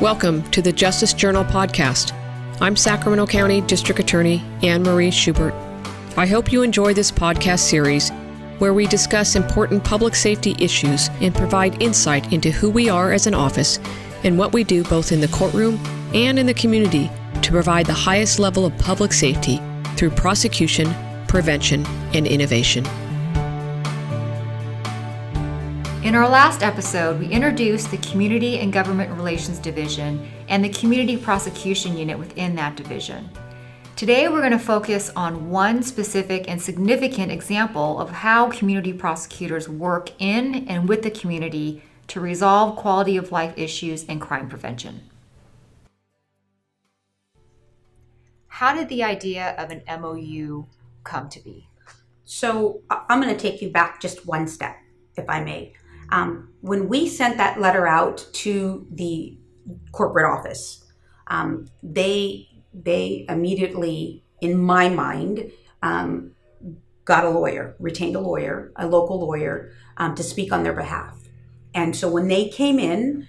Welcome to the Justice Journal podcast. I'm Sacramento County District Attorney Anne Marie Schubert. I hope you enjoy this podcast series where we discuss important public safety issues and provide insight into who we are as an office and what we do both in the courtroom and in the community to provide the highest level of public safety through prosecution, prevention, and innovation. In our last episode, we introduced the Community and Government Relations Division and the Community Prosecution Unit within that division. Today, we're going to focus on one specific and significant example of how community prosecutors work in and with the community to resolve quality of life issues and crime prevention. How did the idea of an MOU come to be? So I'm going to take you back just one step, if I may. When we sent that letter out to the corporate office, they immediately, in my mind, got a lawyer, retained a lawyer, a local lawyer, to speak on their behalf. And so when they came in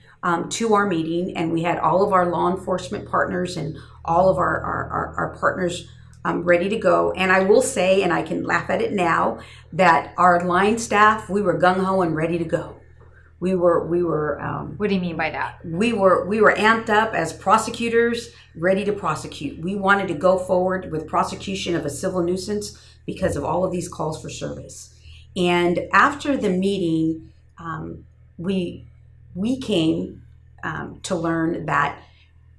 to our meeting, and we had all of our law enforcement partners and all of our partners ready to go. And I will say, and I can laugh at it now, that our line staff, we were gung-ho and ready to go. We were. What do you mean by that? We were amped up as prosecutors, ready to prosecute. We wanted to go forward with prosecution of a civil nuisance because of all of these calls for service. And after the meeting, we came to learn that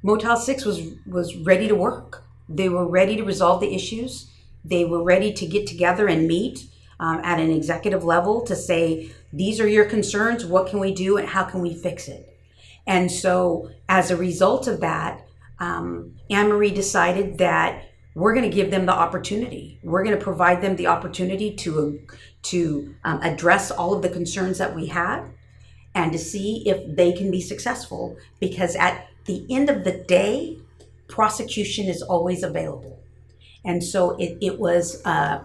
Motel 6 was ready to work. They were ready to resolve the issues. They were ready to get together and meet at an executive level to say, these are your concerns, what can we do and how can we fix it? And so as a result of that, Anne-Marie decided that we're going to give them the opportunity. We're going to provide them the opportunity to address all of the concerns that we had and to see if they can be successful, because at the end of the day, prosecution is always available. And so it was a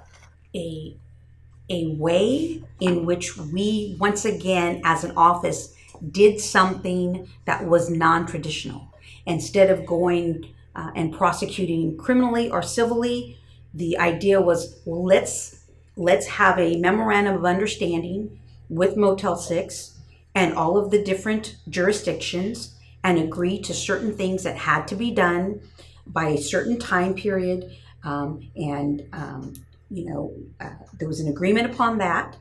way in which we, once again, as an office, did something that was non-traditional. Instead of going and prosecuting criminally or civilly, the idea was, let's have a memorandum of understanding with Motel 6 and all of the different jurisdictions and agree to certain things that had to be done by a certain time period. There was an agreement upon that,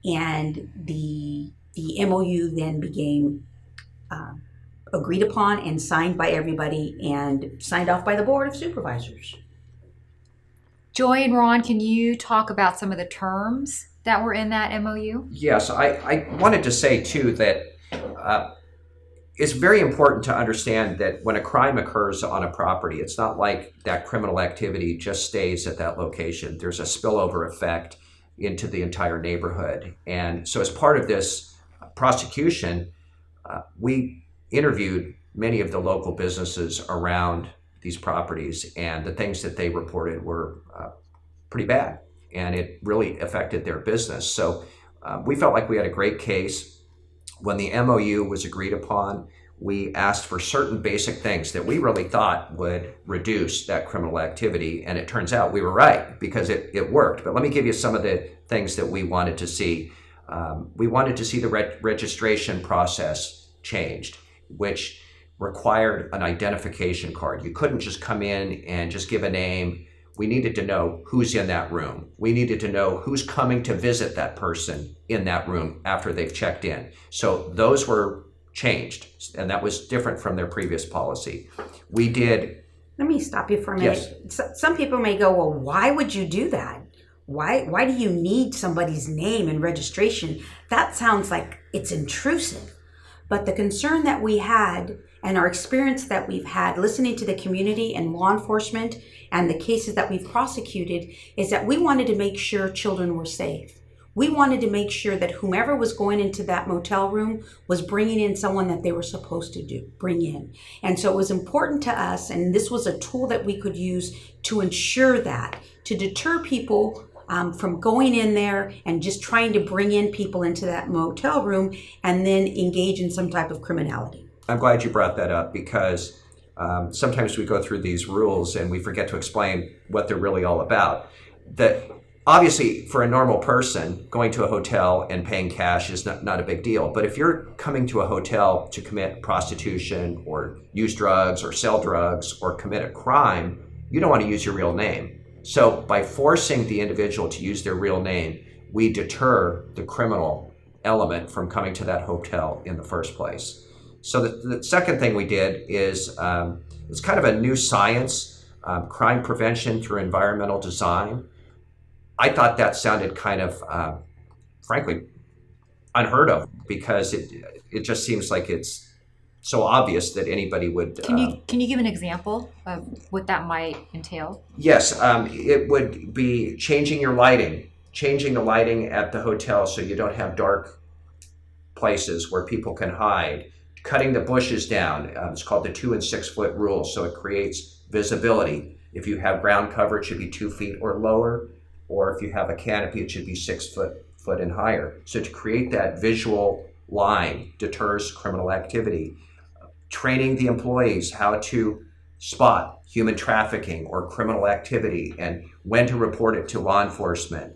and the MOU then became agreed upon and signed by everybody and signed off by the Board of Supervisors. Joy and Ron, can you talk about some of the terms that were in that MOU? Yes, I wanted to say too that it's very important to understand that when a crime occurs on a property, it's not like that criminal activity just stays at that location. There's a spillover effect into the entire neighborhood. And so as part of this prosecution, we interviewed many of the local businesses around these properties, and the things that they reported were pretty bad, and it really affected their business. So we felt like we had a great case. When the MOU was agreed upon, we asked for certain basic things that we really thought would reduce that criminal activity. And it turns out we were right, because it worked. But let me give you some of the things that we wanted to see. We wanted to see the registration process changed, which required an identification card. You couldn't just come in and just give a name. We needed to know who's in that room. We needed to know who's coming to visit that person in that room after they've checked in. So those were changed, and that was different from their previous policy. We did... Let me stop you for a minute. Yes. Some people may go, well, why would you do that? Why do you need somebody's name and registration? That sounds like it's intrusive. But the concern that we had and our experience that we've had listening to the community and law enforcement and the cases that we've prosecuted is that we wanted to make sure children were safe. We wanted to make sure that whomever was going into that motel room was bringing in someone that they were supposed to bring in. And so it was important to us, and this was a tool that we could use to ensure that, to deter people from going in there and just trying to bring in people into that motel room and then engage in some type of criminality. I'm glad you brought that up because sometimes we go through these rules and we forget to explain what they're really all about. That obviously, for a normal person, going to a hotel and paying cash is not a big deal. But if you're coming to a hotel to commit prostitution or use drugs or sell drugs or commit a crime, you don't want to use your real name. So by forcing the individual to use their real name, we deter the criminal element from coming to that hotel in the first place. So the second thing we did is it's kind of a new science, crime prevention through environmental design. I thought that sounded kind of, frankly, unheard of because it just seems like it's so obvious that anybody would. Can you give an example of what that might entail? Yes, it would be changing the lighting at the hotel so you don't have dark places where people can hide. Cutting the bushes down. It's called the 2 and 6 foot rule, so it creates visibility. If you have ground cover, it should be 2 feet or lower. Or if you have a canopy, it should be 6 foot and higher. So to create that visual line deters criminal activity. Training the employees how to spot human trafficking or criminal activity and when to report it to law enforcement.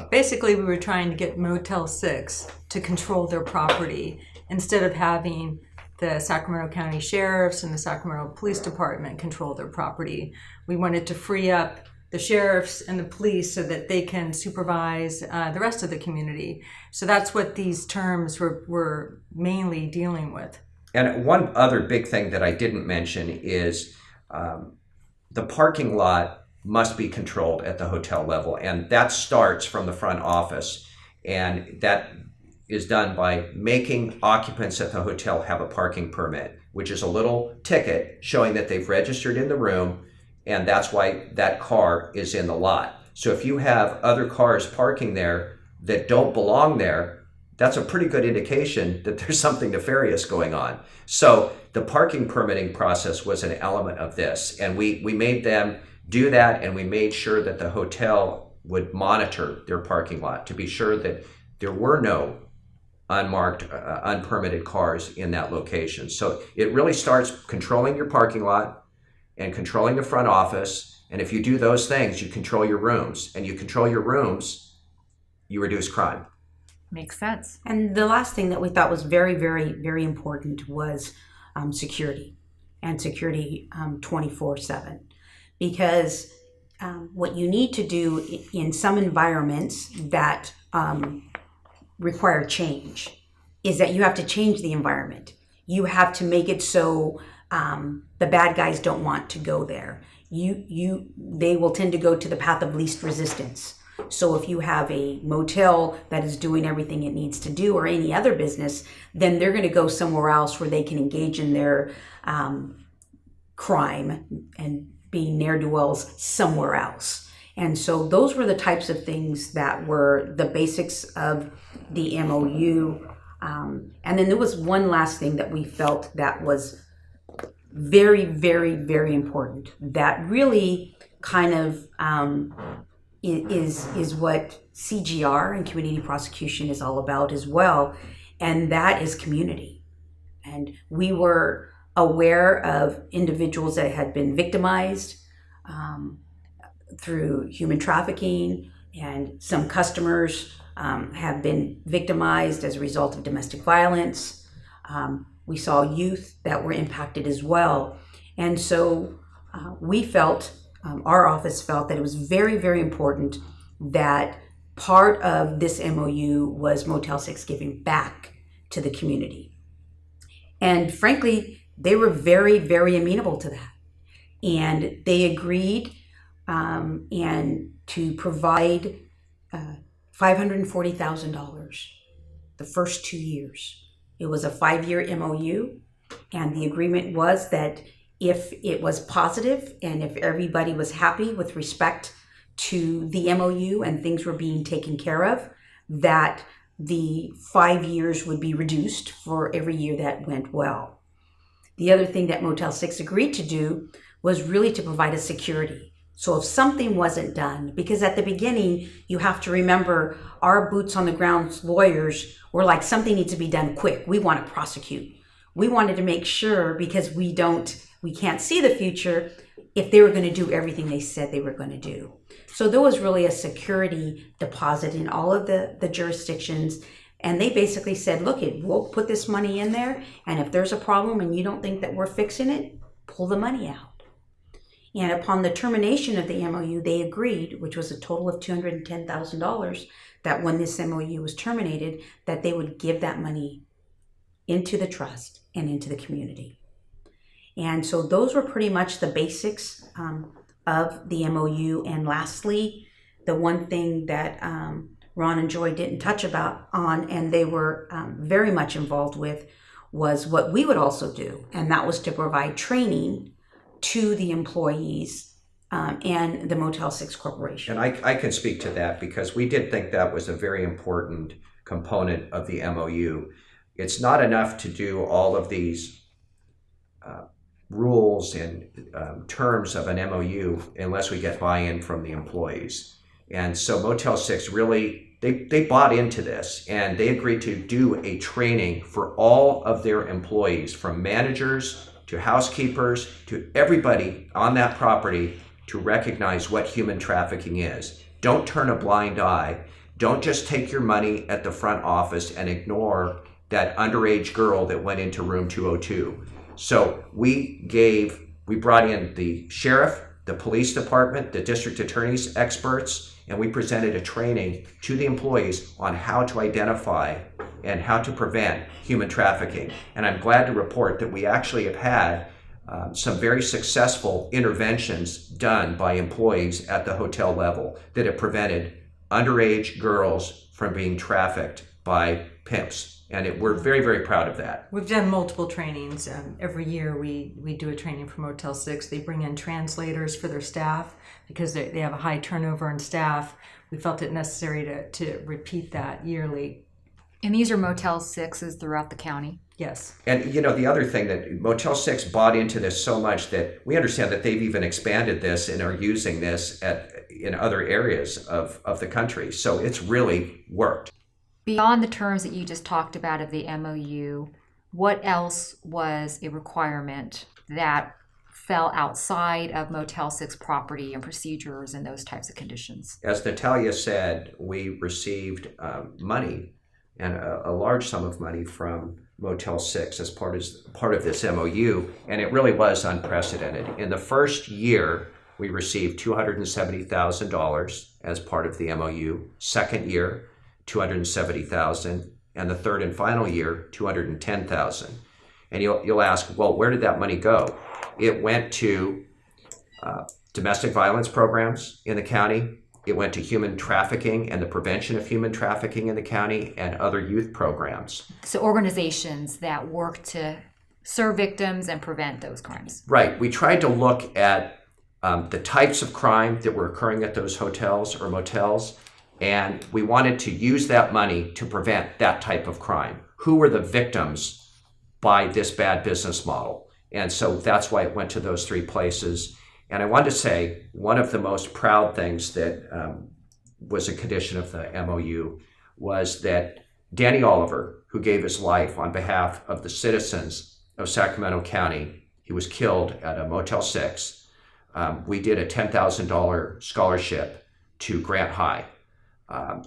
Basically, we were trying to get Motel 6 to control their property instead of having the Sacramento County Sheriffs and the Sacramento Police Department control their property. We wanted to free up the sheriffs and the police so that they can supervise the rest of the community. So that's what these terms were mainly dealing with. And one other big thing that I didn't mention is the parking lot must be controlled at the hotel level. And that starts from the front office. And that is done by making occupants at the hotel have a parking permit, which is a little ticket showing that they've registered in the room. And that's why that car is in the lot. So if you have other cars parking there that don't belong there, that's a pretty good indication that there's something nefarious going on. So the parking permitting process was an element of this. And we made them do that, and we made sure that the hotel would monitor their parking lot to be sure that there were no unmarked, unpermitted cars in that location. So it really starts controlling your parking lot and controlling the front office. And if you do those things, you control your rooms. And you control your rooms, you reduce crime. Makes sense. And the last thing that we thought was very, very, very important was security, and security 24/7. Because what you need to do in some environments that require change is that you have to change the environment. You have to make it so the bad guys don't want to go there. They will tend to go to the path of least resistance. So if you have a motel that is doing everything it needs to do, or any other business, then they're going to go somewhere else where they can engage in their crime and be ne'er-do-wells somewhere else. And so those were the types of things that were the basics of the MOU. And then there was one last thing that we felt that was very, very, very important, that really kind of is what CGR and community prosecution is all about as well, and that is community. And we were aware of individuals that had been victimized through human trafficking, and some customers have been victimized as a result of domestic violence. We saw youth that were impacted as well. And so we felt, our office felt, that it was very, very important that part of this MOU was Motel 6 giving back to the community. And frankly, they were very, very amenable to that. And they agreed and to provide $540,000 the first 2 years. It was a 5-year MOU, and the agreement was that if it was positive and if everybody was happy with respect to the MOU and things were being taken care of, that the 5 years would be reduced for every year that went well. The other thing that Motel 6 agreed to do was really to provide a security. So if something wasn't done, because at the beginning, you have to remember our boots on the ground lawyers were like, something needs to be done quick. We want to prosecute. We wanted to make sure, because we can't see the future, if they were going to do everything they said they were going to do. So there was really a security deposit in all of the jurisdictions. And they basically said, look, we'll put this money in there. And if there's a problem and you don't think that we're fixing it, pull the money out. And upon the termination of the MOU, they agreed, which was a total of $210,000, that when this MOU was terminated, that they would give that money into the trust and into the community. And so those were pretty much the basics of the MOU. And lastly, the one thing that Ron and Joy didn't touch on, and they were very much involved with, was what we would also do, and that was to provide training to the employees and the Motel 6 Corporation. And I can speak to that, because we did think that was a very important component of the MOU. It's not enough to do all of these rules and terms of an MOU unless we get buy-in from the employees. And so Motel 6 really, they bought into this, and they agreed to do a training for all of their employees, from managers to housekeepers to everybody on that property, to recognize what human trafficking is. Don't turn a blind eye. Don't just take your money at the front office and ignore that underage girl that went into room 202. So we brought in the sheriff, the police department, the district attorney's experts, and we presented a training to the employees on how to identify and how to prevent human trafficking. And I'm glad to report that we actually have had some very successful interventions done by employees at the hotel level that have prevented underage girls from being trafficked by pimps. And we're very, very proud of that. We've done multiple trainings. Every year we do a training for Motel 6. They bring in translators for their staff because they have a high turnover in staff. We felt it necessary to repeat that yearly. And these are Motel 6s throughout the county? Yes. And the other thing, that Motel 6 bought into this so much that we understand that they've even expanded this and are using this in other areas of the country. So it's really worked. Beyond the terms that you just talked about of the MOU, what else was a requirement that fell outside of Motel 6 property and procedures and those types of conditions? As Natalia said, we received money, and a large sum of money, from Motel 6 as part of this MOU, and it really was unprecedented. In the first year, we received $270,000 as part of the MOU. Second year, $270,000, and the third and final year, $210,000. And you'll ask, well, where did that money go? It went to domestic violence programs in the county. It went to human trafficking and the prevention of human trafficking in the county, and other youth programs. So organizations that work to serve victims and prevent those crimes. Right. We tried to look at the types of crime that were occurring at those hotels or motels, and we wanted to use that money to prevent that type of crime. Who were the victims by this bad business model? And so that's why it went to those three places. And I want to say, one of the most proud things that was a condition of the MOU was that Danny Oliver, who gave his life on behalf of the citizens of Sacramento County, he was killed at a Motel 6. We did a $10,000 scholarship to Grant High,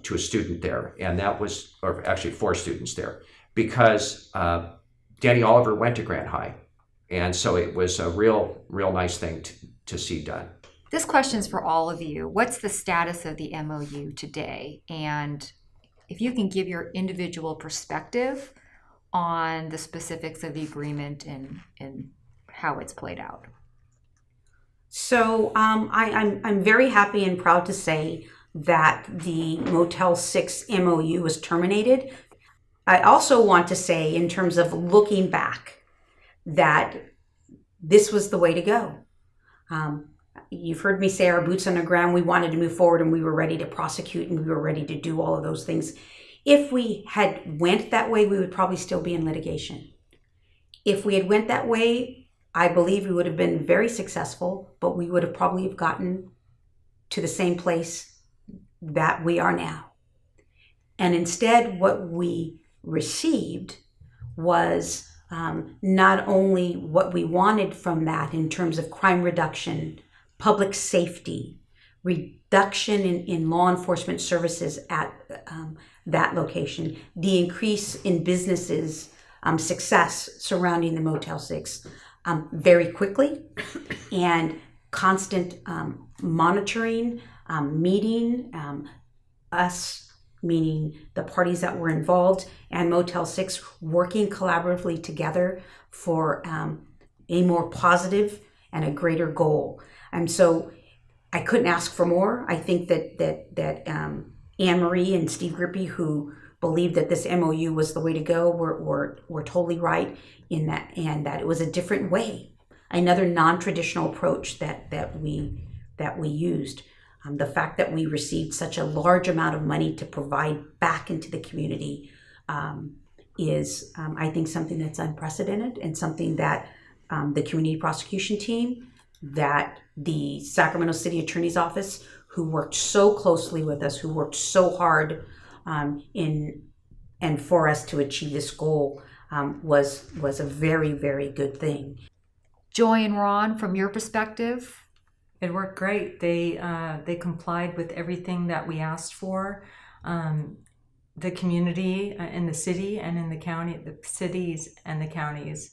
to a student there. And that was, or actually 4 students there, because Danny Oliver went to Grant High. And so it was a real nice thing to see done. This question's for all of you. What's the status of the MOU today? And if you can give your individual perspective on the specifics of the agreement and how it's played out. So I'm very happy and proud to say that the Motel 6 MOU was terminated. I also want to say, in terms of looking back, that this was the way to go. You've heard me say our boots on the ground, we wanted to move forward and we were ready to prosecute and we were ready to do all of those things. If we had went that way, we would probably still be in litigation. If we had went that way, I believe we would have been very successful, but we would have probably gotten to the same place that we are now. And instead, what we received was not only what we wanted from that in terms of crime reduction, public safety, reduction in law enforcement services at that location, the increase in businesses' success surrounding the Motel 6 very quickly, and constant monitoring, meeting, us, meaning the parties that were involved, and Motel 6 working collaboratively together for a more positive and a greater goal. And so I couldn't ask for more. I think that Anne Marie and Steve Grippy, who believed that this MOU was the way to go, were totally right in that, and that it was a different way, another non-traditional approach that we used. The fact that we received such a large amount of money to provide back into the community is, I think, something that's unprecedented, and something that the community prosecution team, that the Sacramento City Attorney's Office, who worked so closely with us, who worked so hard and for us to achieve this goal, was a very, very good thing. Joy and Ron, from your perspective? It worked great. They complied with everything that we asked for. The community in the city and in the county, the cities and the counties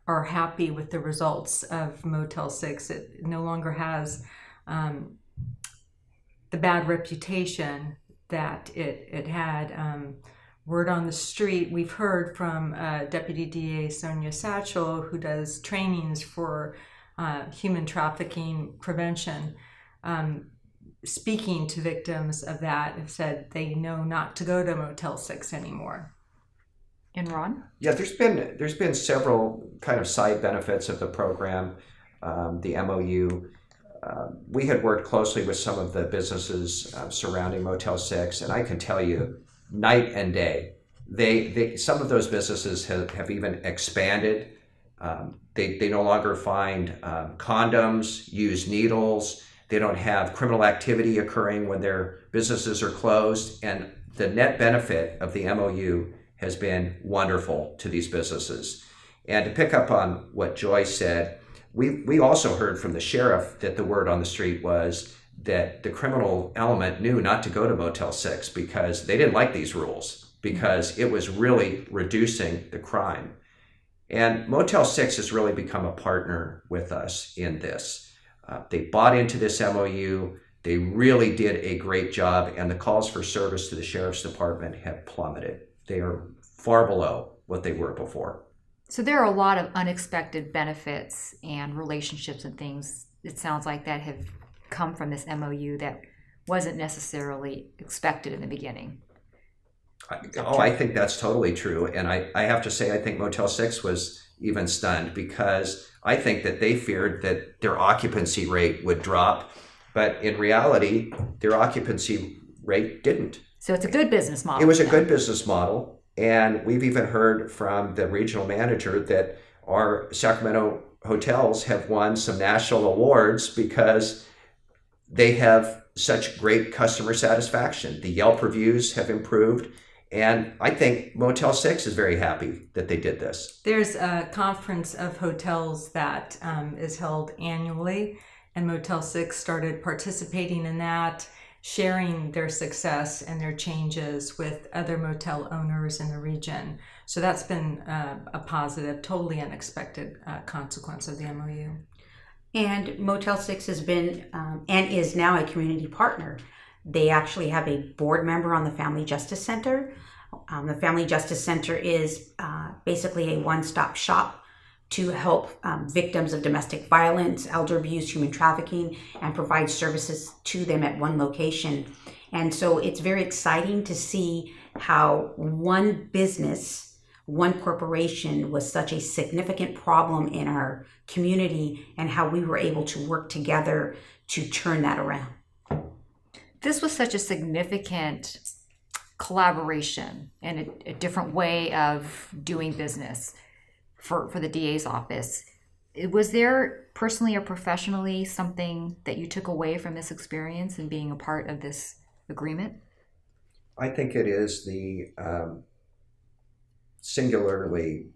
are happy with the results of Motel 6. It no longer has the bad reputation that it had. Word on the street, we've heard from Deputy DA Sonia Satchel, who does trainings for human trafficking prevention, speaking to victims of that, have said they know not to go to Motel 6 anymore. And Ron? Yeah, there's been several kind of side benefits of the program, the MOU. We had worked closely with some of the businesses surrounding Motel 6, and I can tell you, night and day, they some of those businesses have even expanded. They no longer find condoms, use needles. They don't have criminal activity occurring when their businesses are closed. And the net benefit of the MOU has been wonderful to these businesses. And to pick up on what Joy said, we also heard from the sheriff that the word on the street was that the criminal element knew not to go to Motel 6 because they didn't like these rules, because it was really reducing the crime. And Motel 6 has really become a partner with us in this. They bought into this MOU. They really did a great job, and the calls for service to the Sheriff's Department have plummeted. They are far below what they were before. So there are a lot of unexpected benefits and relationships and things, it sounds like, that have come from this MOU that wasn't necessarily expected in the beginning. I think that's totally true. And I have to say, I think Motel 6 was even stunned, because I think that they feared that their occupancy rate would drop. But in reality, their occupancy rate didn't. So it's a good business model. It was a good business model. And we've even heard from the regional manager that our Sacramento hotels have won some national awards because they have such great customer satisfaction. The Yelp reviews have improved. And I think Motel 6 is very happy that they did this. There's a conference of hotels that is held annually, and Motel 6 started participating in that, sharing their success and their changes with other motel owners in the region. So that's been a positive, totally unexpected consequence of the MOU. And Motel 6 has been and is now a community partner. They actually have a board member on the Family Justice Center. The Family Justice Center is basically a one-stop shop to help victims of domestic violence, elder abuse, human trafficking, and provide services to them at one location. And so it's very exciting to see how one business, one corporation was such a significant problem in our community, and how we were able to work together to turn that around. This was such a significant collaboration and a different way of doing business for the DA's office. Was there personally or professionally something that you took away from this experience and being a part of this agreement? I think it is the singularly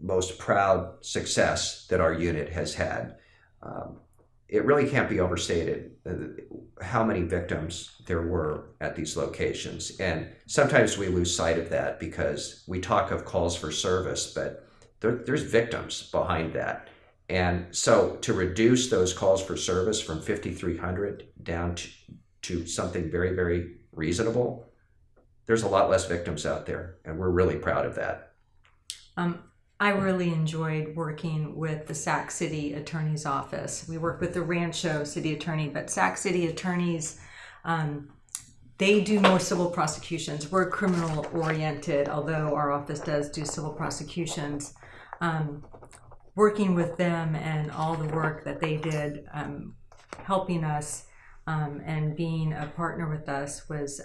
most proud success that our unit has had. It really can't be overstated how many victims there were at these locations. And sometimes we lose sight of that because we talk of calls for service, but there's victims behind that. And so to reduce those calls for service from 5,300 down to something very, very reasonable, there's a lot less victims out there, and we're really proud of that. I really enjoyed working with the Sac City Attorney's Office. We work with the Rancho City Attorney, but Sac City attorneys, they do more civil prosecutions. We're criminal oriented, although our office does do civil prosecutions. Working with them and all the work that they did, helping us and being a partner with us was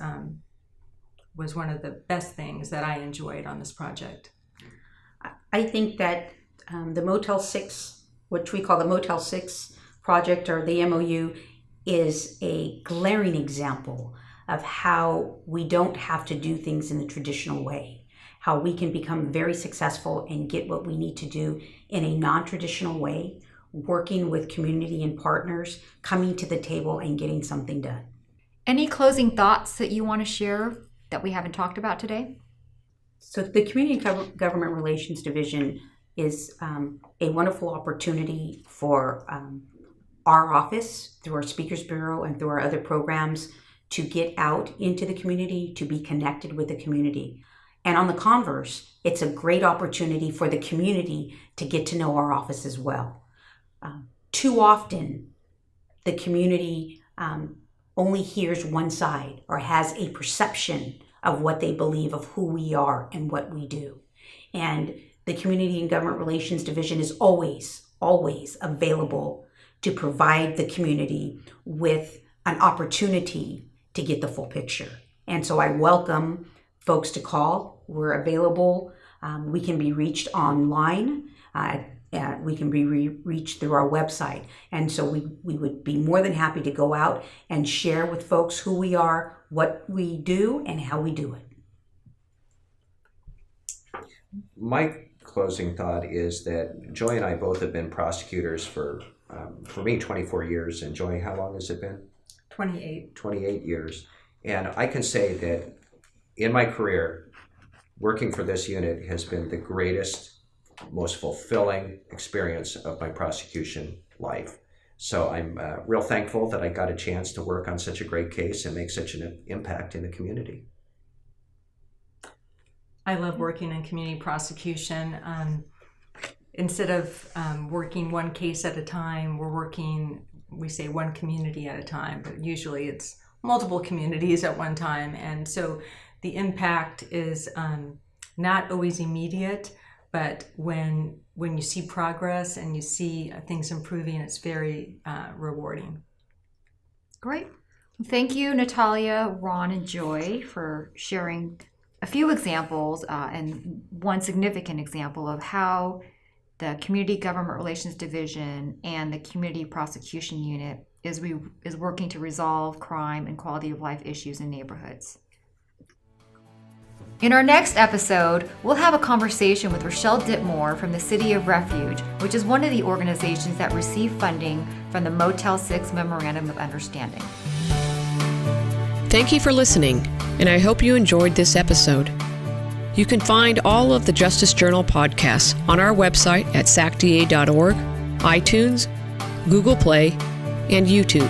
one of the best things that I enjoyed on this project. I think that the Motel 6, which we call the Motel 6 project or the MOU, is a glaring example of how we don't have to do things in the traditional way, how we can become very successful and get what we need to do in a non-traditional way, working with community and partners, coming to the table and getting something done. Any closing thoughts that you want to share that we haven't talked about today? So the Community Government Relations Division is a wonderful opportunity for our office, through our Speakers Bureau and through our other programs, to get out into the community, to be connected with the community. And on the converse, it's a great opportunity for the community to get to know our office as well. Too often, the community only hears one side or has a perception of what they believe of who we are and what we do. And the Community and Government Relations Division is always available to provide the community with an opportunity to get the full picture. And so I welcome folks to call. We're available. We can be reached online. We can be reached through our website. And so we would be more than happy to go out and share with folks who we are, what we do, and how we do it. My closing thought is that Joy and I both have been prosecutors for me, 24 years. And Joy, how long has it been? 28. 28 years. And I can say that in my career, working for this unit has been the greatest, most fulfilling experience of my prosecution life. So I'm real thankful that I got a chance to work on such a great case and make such an impact in the community. I love working in community prosecution. Instead of working one case at a time, we say one community at a time, but usually it's multiple communities at one time. And so the impact is not always immediate, but when you see progress and you see things improving, it's very rewarding. Great. Thank you, Natalia, Ron, and Joy, for sharing a few examples and one significant example of how the Community Government Relations Division and the Community Prosecution Unit is working to resolve crime and quality of life issues in neighborhoods. In our next episode, we'll have a conversation with Rochelle Ditmore from the City of Refuge, which is one of the organizations that receive funding from the Motel 6 Memorandum of Understanding. Thank you for listening, and I hope you enjoyed this episode. You can find all of the Justice Journal podcasts on our website at sacda.org, iTunes, Google Play, and YouTube.